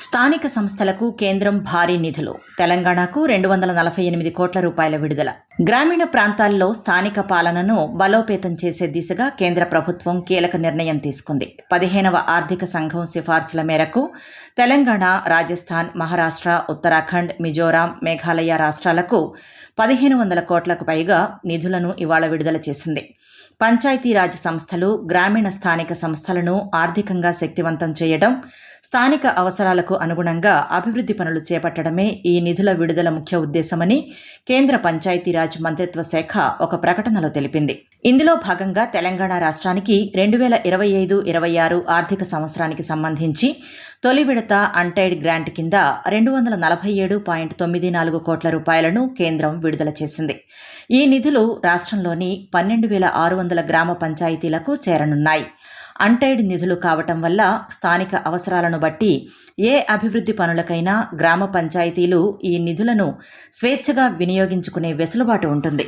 స్థానిక సంస్థలకు కేంద్రం భారీ నిధులు. తెలంగాణకు 248 కోట్ల రూపాయల విడుదల. గ్రామీణ ప్రాంతాల్లో స్థానిక పాలనను బలోపేతం చేసే దిశగా కేంద్ర ప్రభుత్వం కీలక నిర్ణయం తీసుకుంది. 15వ ఆర్థిక సంఘం సిఫార్సుల మేరకు తెలంగాణ, రాజస్థాన్, మహారాష్ట్ర, ఉత్తరాఖండ్, మిజోరాం, మేఘాలయ రాష్ట్రాలకు 1500 కోట్లకు పైగా నిధులను ఇవాళ విడుదల చేసింది. పంచాయతీరాజ్ సంస్థలు, గ్రామీణ స్థానిక సంస్థలను ఆర్థికంగా శక్తివంతం చేయడం, స్థానిక అవసరాలకు అనుగుణంగా అభివృద్ధి పనులు చేపట్టడమే ఈ నిధుల విడుదల ముఖ్య ఉద్దేశమని కేంద్ర పంచాయతీరాజ్ మంత్రిత్వ శాఖ ఒక ప్రకటనలో తెలిపింది. ఇందులో భాగంగా తెలంగాణ రాష్ట్రానికి 2025-26 ఆర్థిక సంవత్సరానికి సంబంధించి తొలి విడత అన్టైడ్ గ్రాంట్ కింద 247.94 కోట్ల రూపాయలను కేంద్రం విడుదల చేసింది. ఈ నిధులు రాష్ట్రంలోని 12,600 గ్రామ పంచాయతీలకు చేరనున్నాయి. అన్టైడ్ నిధులు కావటం వల్ల స్థానిక అవసరాలను బట్టి ఏ అభివృద్ధి పనులకైనా గ్రామ పంచాయతీలు ఈ నిధులను స్వేచ్ఛగా వినియోగించుకునే వెసులుబాటు ఉంటుంది.